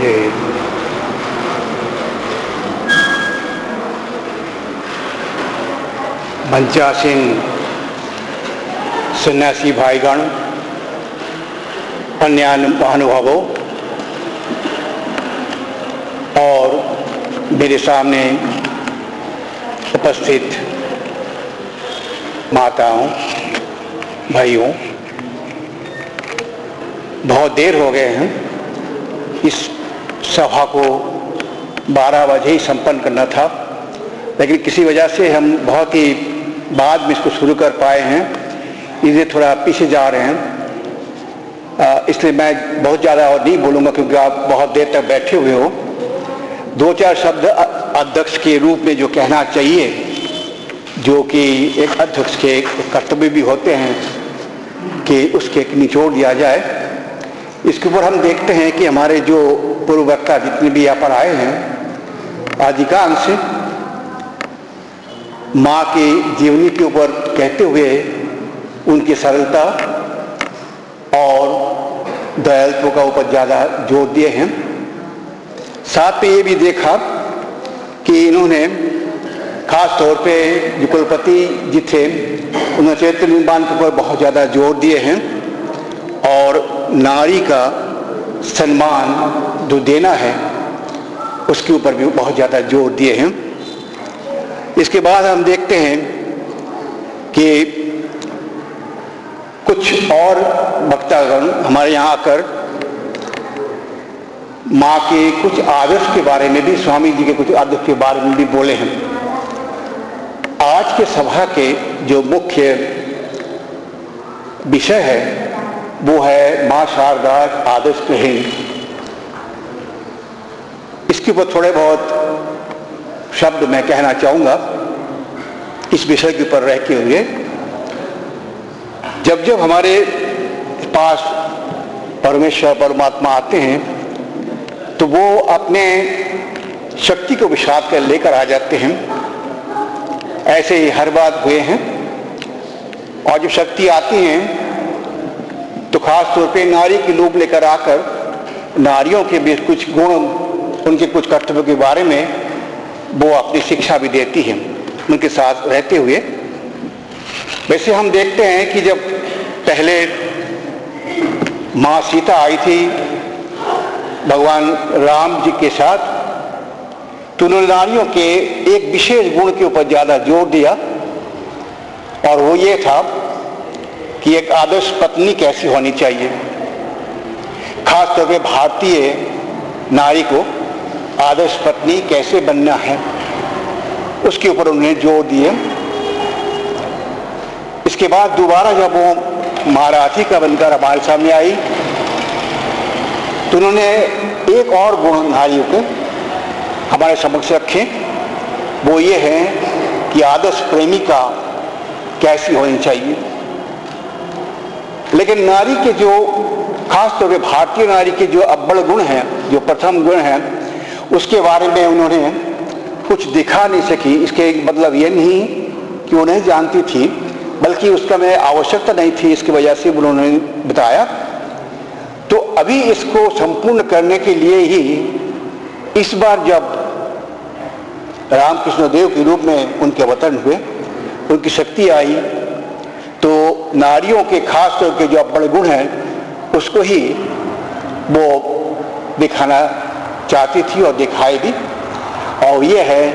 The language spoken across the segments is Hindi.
ये मंचासीन सन्यासी भाईगण, अन्य महानुभावों और मेरे सामने उपस्थित माताओं, भाइयों, बहुत देर हो गए हैं। इस सभा को 12 बजे ही संपन्न करना था, लेकिन किसी वजह से हम बहुत ही बाद में इसको शुरू कर पाए हैं, इसलिए थोड़ा पीछे जा रहे हैं। इसलिए मैं बहुत ज़्यादा और नहीं बोलूँगा, क्योंकि आप बहुत देर तक बैठे हुए हो। 2-4 शब्द अध्यक्ष के रूप में जो कहना चाहिए, जो कि एक अध्यक्ष के कर्तव्य भी होते हैं कि उसके निचोड़ दिया जाए। इसके ऊपर हम देखते हैं कि हमारे जो पूर्व वक्ता जितने भी यहाँ पर आए हैं, अधिकांश माँ की जीवनी के ऊपर कहते हुए उनकी सरलता और दयालुत्व का ऊपर ज़्यादा जोर दिए हैं। साथ में ये भी देखा कि इन्होंने खास तौर पे जो कुलपति जी थे, उन्होंने चरित्र निर्माण के ऊपर बहुत ज़्यादा जोर दिए हैं और नारी का सम्मान जो देना है उसके ऊपर भी बहुत ज़्यादा जोर दिए हैं। इसके बाद हम देखते हैं कि कुछ और वक्तागण हमारे यहाँ आकर माँ के कुछ आदर्श के बारे में भी, स्वामी जी के कुछ आदर्श के बारे में भी बोले हैं। आज के सभा के जो मुख्य विषय है वो है माँ शारदा आदर्श गृहिणी। इसके ऊपर थोड़े बहुत शब्द मैं कहना चाहूँगा इस विषय के ऊपर रहते हुए। जब जब हमारे पास परमेश्वर परमात्मा आते हैं तो वो अपने शक्ति को विषाद कर लेकर आ जाते हैं। ऐसे ही हर बात हुए हैं। और जब शक्ति आती हैं तो खास तौर पे नारी की रूप लेकर आकर नारियों के भी कुछ गुण, उनके कुछ कर्तव्यों के बारे में वो अपनी शिक्षा भी देती हैं उनके साथ रहते हुए। वैसे हम देखते हैं कि जब पहले माँ सीता आई थी भगवान राम जी के साथ, तो उन्होंने नारियों के एक विशेष गुण के ऊपर ज़्यादा जोर दिया, और वो ये था कि एक आदर्श पत्नी कैसी होनी चाहिए। खास तौर पे भारतीय नारी को आदर्श पत्नी कैसे बनना है, उसके ऊपर उन्होंने जोर दिए। इसके बाद दोबारा जब वो महाराथी का बनकर हमारे सामने आई तो उन्होंने एक और गुण नारियों के हमारे समक्ष रखे। वो ये है कि आदर्श प्रेमिका कैसी होनी चाहिए। लेकिन नारी के जो खास तौर पे भारतीय नारी के जो अव्वल गुण हैं, जो प्रथम गुण हैं, उसके बारे में उन्होंने कुछ दिखा नहीं सकी। इसके मतलब ये नहीं कि वो नहीं जानती थी, बल्कि उसका में आवश्यकता नहीं थी, इसकी वजह से उन्होंने बताया। तो अभी इसको संपूर्ण करने के लिए ही इस बार जब रामकृष्ण देव के रूप में उनके अवतरण हुए, उनकी शक्ति आई, तो नारियों के खास तौर के जो अव्वल गुण हैं उसको ही वो दिखाना चाहती थी और दिखाई भी। और ये है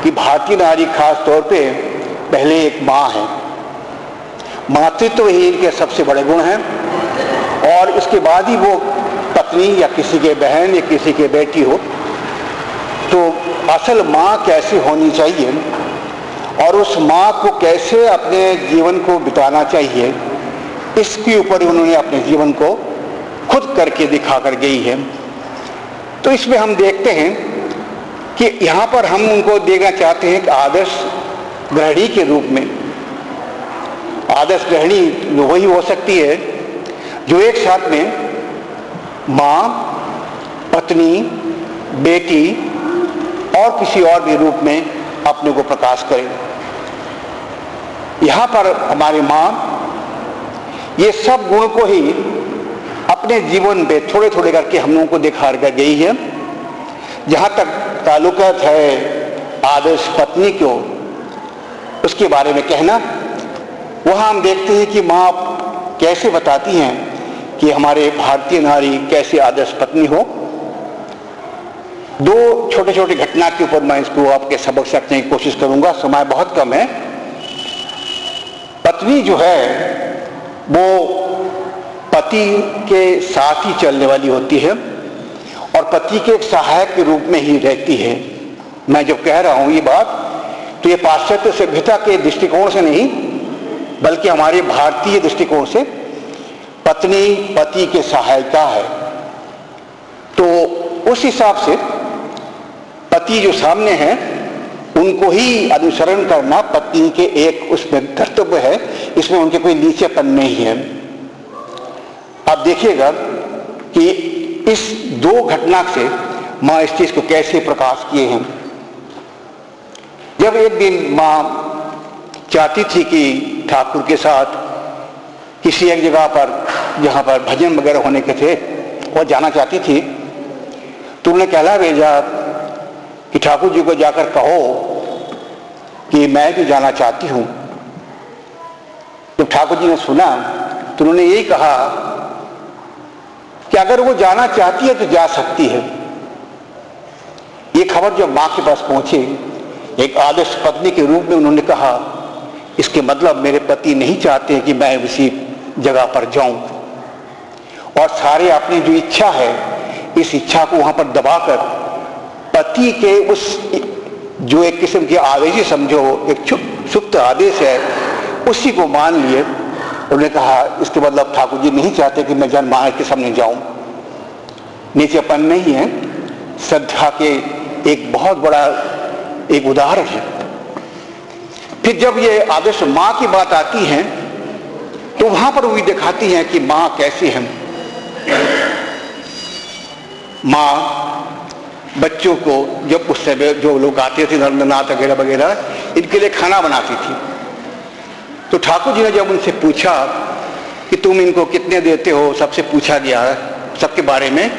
कि भारतीय नारी खास तौर पे पहले एक माँ है। मातृत्व ही इनके सबसे बड़े गुण हैं, और इसके बाद ही वो पत्नी या किसी के बहन या किसी के बेटी हो। तो असल माँ कैसी होनी चाहिए और उस माँ को कैसे अपने जीवन को बिताना चाहिए, इसके ऊपर उन्होंने अपने जीवन को खुद करके दिखा कर गई है। तो इसमें हम देखते हैं कि यहाँ पर हम उनको देना चाहते हैं कि आदर्श गृहिणी के रूप में। आदर्श गृहिणी वही हो सकती है जो एक साथ में माँ, पत्नी, बेटी और किसी और भी रूप में अपने को प्रकाश करे। यहाँ पर हमारी माँ ये सब गुण को ही अपने जीवन में थोड़े थोड़े करके हम लोगों को दिखा कर गई है। जहां तक ताल्लुकात है आदर्श पत्नी को, उसके बारे में कहना, वहां हम देखते हैं कि माँ कैसे बताती हैं कि हमारे भारतीय नारी कैसे आदर्श पत्नी हो। दो छोटे छोटे घटना के ऊपर मैं इसको आपके सबक से रखने की कोशिश करूंगा, समय बहुत कम है। पत्नी जो है वो पति के साथ ही चलने वाली होती है और पति के एक सहायक के रूप में ही रहती है। मैं जब कह रहा हूं ये बात, तो ये पाश्चात्य सभ्यता के दृष्टिकोण से नहीं, बल्कि हमारे भारतीय दृष्टिकोण से पत्नी पति के सहायिका है। तो उस हिसाब से पति जो सामने हैं उनको ही अनुसरण करना पत्नी के एक उसमें कर्तव्य है, इसमें उनके कोई नीचेपन नहीं है। आप देखिएगा कि इस दो घटना से माँ इस चीज को कैसे प्रकाश किए हैं। जब एक दिन माँ चाहती थी कि ठाकुर के साथ किसी एक जगह पर जहां पर भजन वगैरह होने के थे वो जाना चाहती थी, तो उन्होंने कहला भेजा कि ठाकुर जी को जाकर कहो कि मैं भी जाना चाहती हूं। जब ठाकुर जी ने सुना तो उन्होंने यही कहा कि अगर वो जाना चाहती है तो जा सकती है। ये खबर जब मां के पास पहुंची, एक आदर्श पत्नी के रूप में उन्होंने कहा, इसके मतलब मेरे पति नहीं चाहते कि मैं उसी जगह पर जाऊं, और सारे अपनी जो इच्छा है इस इच्छा को वहां पर दबाकर पति के उस जो एक किस्म के आदेश ही समझो, एक सुप्त आदेश है, उसी को मान लिए। उन्होंने कहा इसके मतलब ठाकुर जी नहीं चाहते कि मैं जन मां के सामने जाऊं। नीचेपन नहीं है, श्रद्धा के एक बहुत बड़ा एक उदाहरण है। फिर जब ये आदर्श मां की बात आती है तो वहां पर वो दिखाती हैं कि मां कैसी है। मां बच्चों को जब उस समय जो लोग आते थे नरेंद्रनाथ वगैरह वगैरह, इनके लिए खाना बनाती थी। तो ठाकुर जी ने जब उनसे पूछा कि तुम इनको कितने देते हो, सबसे पूछा गया सबके बारे में,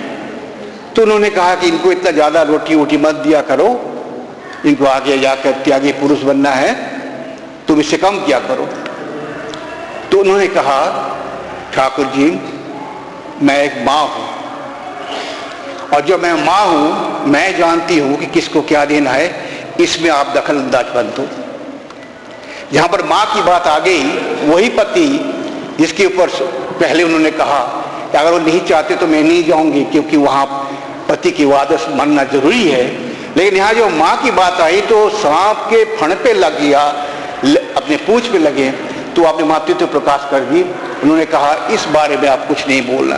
तो उन्होंने कहा कि इनको इतना ज्यादा रोटी वोटी मत दिया करो, इनको आगे जाकर त्यागी पुरुष बनना है, तुम इससे कम किया करो। तो उन्होंने कहा ठाकुर जी मैं एक माँ हूं और जब मैं माँ हूं मैं जानती हूं कि किसको क्या देना है, इसमें आप दखल अंदाज बंद हो। जहां पर माँ की बात आ गई, वही पति जिसके ऊपर पहले उन्होंने कहा कि अगर वो नहीं चाहते तो मैं नहीं जाऊंगी क्योंकि वहां पति की आदर्श मानना जरूरी है, लेकिन यहाँ जो माँ की बात आई तो सांप के फण पे लग गया, अपने पूंछ पे लगे, तो आपने मातृत्व प्रकाश कर दी। उन्होंने कहा इस बारे में आप कुछ नहीं बोलना।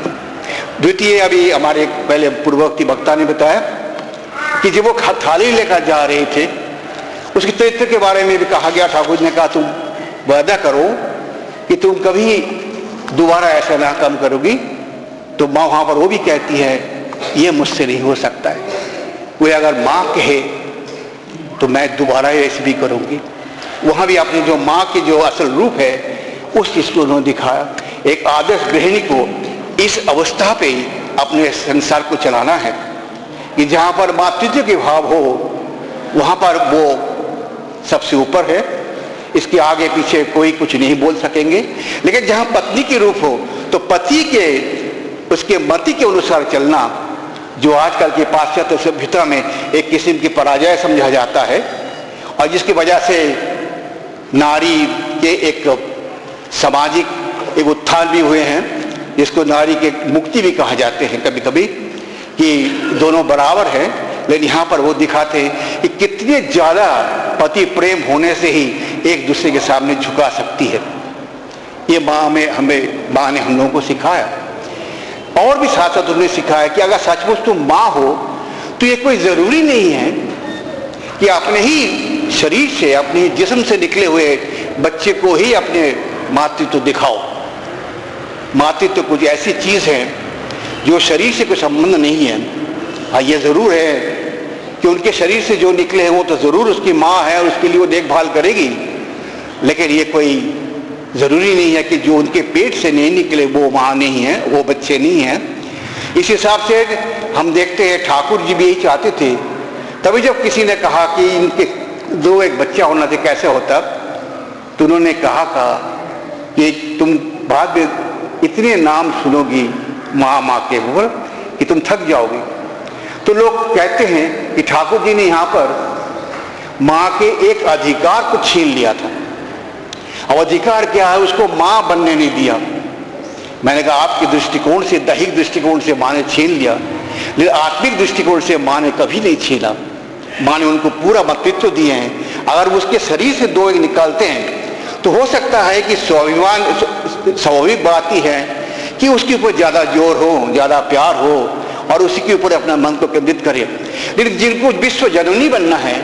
द्वितीय, अभी हमारे पहले पूर्ववर्ती वक्ता ने बताया कि जब वो थाली लेकर जा रहे थे उसके चरित्र के बारे में भी कहा गया। ठाकुर ने कहा तुम वादा करो कि तुम कभी दोबारा ऐसा ना काम करोगी। तो माँ वहां पर वो भी कहती है ये मुझसे नहीं हो सकता है, कोई अगर माँ कहे तो मैं दोबारा ऐसे भी करूंगी। वहां भी अपनी जो माँ की जो असल रूप है उस चीज को उन्होंने दिखाया। एक आदर्श गृहिणी को इस अवस्था पे अपने संसार को चलाना है कि जहां पर मातृत्व के भाव हो वहां पर वो सबसे ऊपर है, इसके आगे पीछे कोई कुछ नहीं बोल सकेंगे। लेकिन जहां पत्नी के रूप हो तो पति के उसके मति के अनुसार चलना, जो आजकल के पाश्चात्य सभ्यता में एक किस्म की पराजय समझा जाता है और जिसकी वजह से नारी के एक सामाजिक एक उत्थान भी हुए हैं, जिसको नारी के मुक्ति भी कहा जाते हैं कभी कभी, कि दोनों बराबर हैं। लेकिन यहाँ पर वो दिखाते हैं कि कितने ज्यादा पति प्रेम होने से ही एक दूसरे के सामने झुका सकती है। ये माँ ने हम लोगों को सिखाया और भी साथ साथ उन्होंने सिखाया कि अगर सचमुच तुम माँ हो तो ये कोई जरूरी नहीं है कि अपने ही शरीर से अपने जिस्म से निकले हुए बच्चे को ही अपने मातृत्व दिखाओ। मातृत्व कुछ ऐसी चीज है जो शरीर से कोई संबंध नहीं है। हाँ, ये जरूर है कि उनके शरीर से जो निकले हैं वो तो जरूर उसकी माँ है और उसके लिए वो देखभाल करेगी, लेकिन ये कोई जरूरी नहीं है कि जो उनके पेट से नहीं निकले वो माँ नहीं है, वो बच्चे नहीं हैं। इस हिसाब से हम देखते हैं ठाकुर जी भी यही चाहते थे। तभी जब किसी ने कहा कि इनके दो एक बच्चा होना चाहिए, कैसे होता, तो उन्होंने कहा कि तुम बाद में इतने नाम सुनोगी माँ माँ के ऊपर कि तुम थक जाओगे। तो लोग कहते हैं कि ठाकुर जी ने यहाँ पर माँ के एक अधिकार को छीन लिया था। अब अधिकार क्या है, उसको माँ बनने नहीं दिया। मैंने कहा आपके दृष्टिकोण से, दैहिक दृष्टिकोण से माँ ने छीन लिया, लेकिन आत्मिक दृष्टिकोण से माँ ने कभी नहीं छीना। माँ ने उनको पूरा मतृत्व दिए हैं। अगर उसके शरीर से दो एक निकालते हैं तो हो सकता है कि स्वाभाविक बात ही है कि उसके ऊपर ज्यादा जोर हो, ज्यादा प्यार हो और उसी के ऊपर अपना मन को केंद्रित करे। लेकिन जिनको विश्व जननी बनना है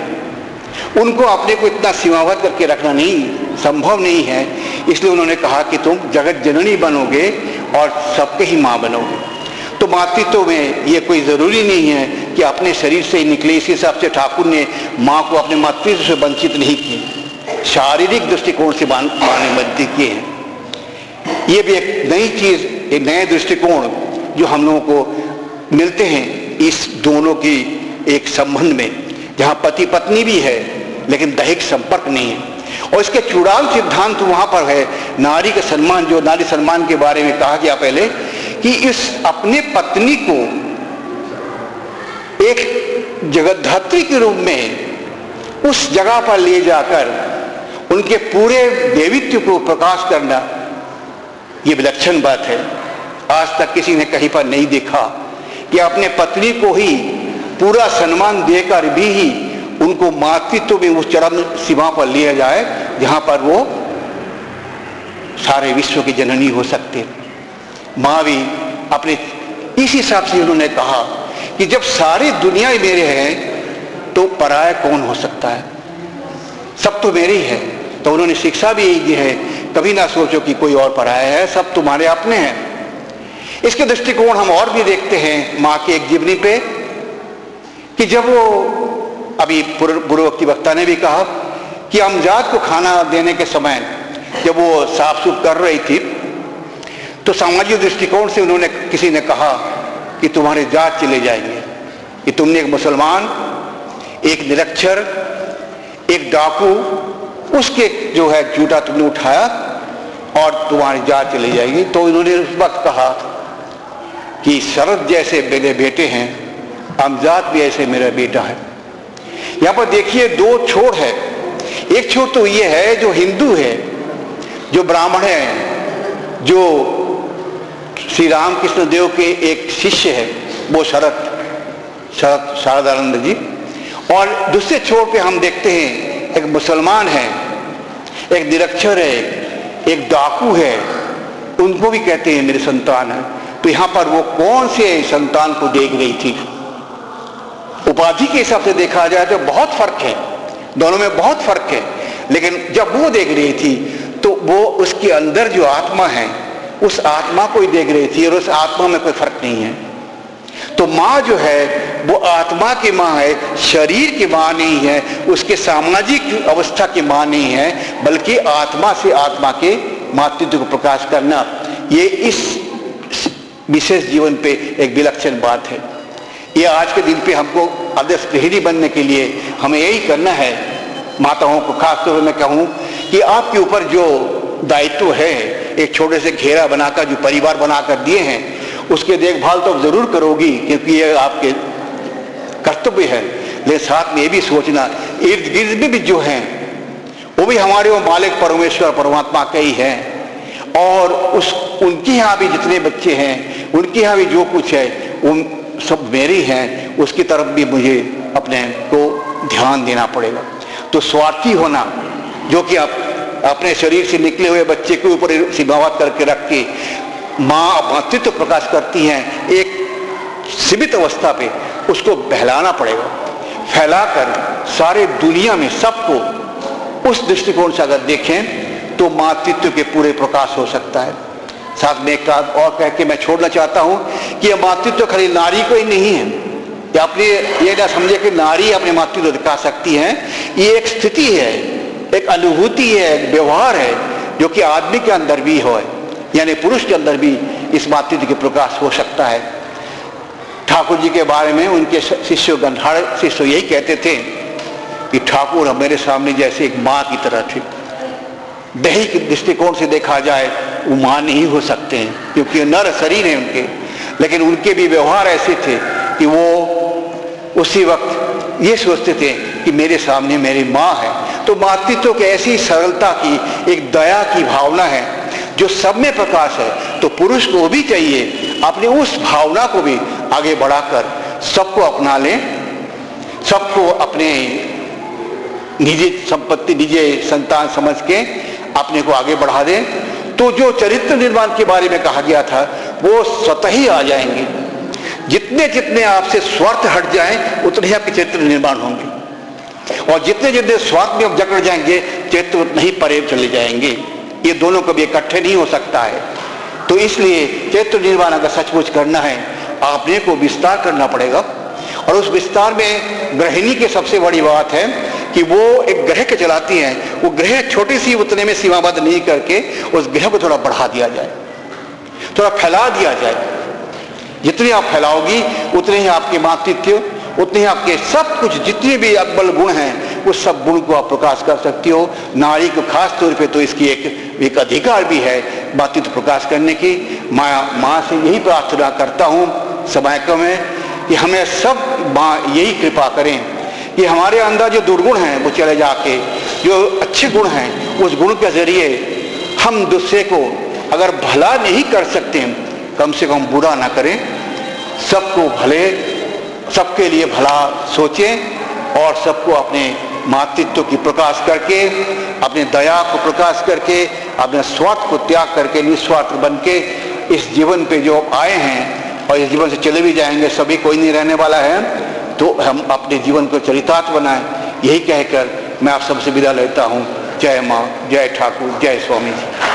उनको अपने को इतना सीमाबद्ध करके रखना नहीं संभव नहीं है। इसलिए उन्होंने कहा कि तुम जगत जननी बनोगे और सबके ही माँ बनोगे। तो मातृत्व में ये कोई जरूरी नहीं है कि अपने शरीर से ही निकले। इस हिसाब से ठाकुर ने माँ को अपने मातृत्व से वंचित नहीं की, शारीरिक दृष्टिकोण से माँ ने वंचित किए हैं। ये भी एक नई चीज, एक नए दृष्टिकोण जो हम लोगों को मिलते हैं इस दोनों की एक संबंध में, जहां पति पत्नी भी है लेकिन दैहिक संपर्क नहीं है। और इसके चूड़ाल सिद्धांत वहां पर है नारी का सम्मान, जो नारी सम्मान के बारे में कहा गया पहले कि इस अपने पत्नी को एक जगद्धात्री के रूप में उस जगह पर ले जाकर उनके पूरे देवित्व को प्रकाश करना, यह विलक्षण बात है। आज तक किसी ने कहीं पर नहीं देखा कि अपने पत्नी को ही पूरा सम्मान देकर भी ही उनको मातृत्व में उस चरम सीमा पर लिया जाए जहां पर वो सारे विश्व की जननी हो सकते। माँ भी अपने इस हिसाब से उन्होंने कहा कि जब सारी दुनिया ही मेरे हैं तो पराया कौन हो सकता है, सब तो मेरे ही है। तो उन्होंने शिक्षा भी यही दी है, कभी ना सोचो कि कोई और पराया है, सब तुम्हारे अपने हैं। इसके दृष्टिकोण हम और भी देखते हैं माँ के एक जीवनी पे कि जब वो अभी पूर्ववर्ती वक्ता ने भी कहा कि अमजाद को खाना देने के समय जब वो साफ सुफ कर रही थी तो सामाजिक दृष्टिकोण से उन्होंने किसी ने कहा कि तुम्हारे जात चले जाएंगे कि तुमने एक मुसलमान, एक निरक्षर, एक डाकू, उसके जो है जूता तुमने उठाया और तुम्हारी जात चली जाएगी। तो इन्होंने उस वक्त कहा कि शरद जैसे मेरे बेटे हैं, अमजाद भी ऐसे मेरा बेटा है। यहां पर देखिए दो छोर है। एक छोर तो ये है जो हिंदू है, जो ब्राह्मण है, जो श्री रामकृष्ण देव के एक शिष्य है, वो शरद शारदानंद जी। और दूसरे छोर पे हम देखते हैं एक मुसलमान है, एक निरक्षर है, एक डाकू है, उनको भी कहते हैं मेरे संतान है। तो यहां पर वो कौन से संतान को देख रही थी? उपाधि के हिसाब से देखा जाए तो बहुत फर्क है, दोनों में बहुत फर्क है। लेकिन जब वो देख रही थी तो वो उसके अंदर जो आत्मा है उस आत्मा को ही देख रही थी और उस आत्मा में कोई फर्क नहीं है। तो माँ जो है वो आत्मा की माँ है, शरीर की माँ नहीं है, उसके सामाजिक अवस्था की माँ नहीं है, बल्कि आत्मा से आत्मा के मातृत्व को प्रकाश करना, ये इस विशेष जीवन पे एक विलक्षण बात है। ये आज के दिन पे हमको आदर्श गृहिणी बनने के लिए हमें यही करना है। माताओं को खासतौर पर मैं कहूँ कि आपके ऊपर जो दायित्व है, एक छोटे से घेरा बनाकर जो परिवार बनाकर दिए हैं, उसके देखभाल तो जरूर करोगी क्योंकि ये आपके कर्तव्य है। लेकिन साथ में ये भी सोचना इर्द गिर्द में भी जो हैं वो भी हमारे वो मालिक परमेश्वर परमात्मा के ही हैं। और उनके यहाँ भी जितने बच्चे हैं, उनके यहाँ भी जो कुछ है उन सब मेरी हैं, उसकी तरफ भी मुझे अपने को ध्यान देना पड़ेगा। तो स्वार्थी होना, जो कि आप अपने शरीर से निकले हुए बच्चे के ऊपर सीमावत करके रख के माँ मातृत्व प्रकाश करती हैं, एक सीमित अवस्था पे उसको बहलाना पड़ेगा, फैलाकर सारे दुनिया में सबको उस दृष्टिकोण से अगर देखें तो मातृत्व के पूरे प्रकाश हो सकता है। साथ में एक बात और कह के मैं छोड़ना चाहता हूं कि यह मातृत्व खाली नारी को ही नहीं है, या अपने ये ना समझे कि नारी अपने मातृत्व दिखा सकती है। ये एक स्थिति है, एक अनुभूति है, एक व्यवहार है जो कि आदमी के अंदर भी हो, यानी पुरुष के अंदर भी इस मातृत्व के प्रकाश हो सकता है। ठाकुर जी के बारे में उनके शिष्य गंधार शिष्य यही कहते थे कि ठाकुर मेरे सामने जैसे एक माँ की तरह थे। दैहिक दृष्टिकोण से देखा जाए वो माँ नहीं हो सकते हैं, क्योंकि नर शरीर है उनके, लेकिन उनके भी व्यवहार ऐसे थे कि वो उसी वक्त ये सोचते थे कि मेरे सामने मेरी माँ है। तो मातृत्व की ऐसी सरलता की, एक दया की भावना है जो सब में प्रकाश है। तो पुरुष को भी चाहिए अपने उस भावना को भी आगे बढ़ाकर सबको अपना लें, सबको अपने निजी संपत्ति, निजी संतान समझ के अपने को आगे बढ़ा दें। तो जो चरित्र निर्माण के बारे में कहा गया था वो स्वतः ही आ जाएंगे। जितने जितने आपसे स्वार्थ हट जाएं उतने ही आपके चरित्र निर्माण होंगे, और जितने जितने स्वार्थ में आप जकड़ जाएंगे चरित्र उतने ही परे चले जाएंगे। ये दोनों कभी इकट्ठे नहीं हो सकता है। तो इसलिए चरित्र निर्माण अगर सचमुच करना है आपने को विस्तार करना पड़ेगा, और उस विस्तार में गृहिणी की सबसे बड़ी बात है कि वो एक ग्रह के चलाती हैं। वो ग्रह छोटी सी उतने में सीमाबद्ध नहीं करके उस ग्रह को थोड़ा बढ़ा दिया जाए, थोड़ा फैला दिया जाए। जितने आप फैलाओगी उतने ही आपके मातृत्व, उतने ही आपके सब कुछ जितने भी अव्वल गुण हैं उस सब गुण को आप प्रकाश कर सकती हो। नारी को खास तौर पे तो इसकी एक अधिकार भी है मातृत्व प्रकाश करने की। माँ से यही प्रार्थना करता हूँ समय में कि हमें सब माँ यही कृपा करें कि हमारे अंदर जो दुर्गुण हैं वो चले जाके जो अच्छे गुण हैं उस गुण के जरिए हम दूसरे को अगर भला नहीं कर सकते कम से कम बुरा ना करें, सबको भले, सबके लिए भला सोचें, और सबको अपने मातृत्व की प्रकाश करके, अपने दया को प्रकाश करके, अपने स्वार्थ को त्याग करके निस्वार्थ बन के इस जीवन पे जो आए हैं और इस जीवन से चले भी जाएंगे, सभी कोई नहीं रहने वाला है, तो हम अपने जीवन को चरितार्थ बनाएं। यही कहकर मैं आप सबसे विदा लेता हूँ। जय माँ, जय ठाकुर, जय स्वामी जी।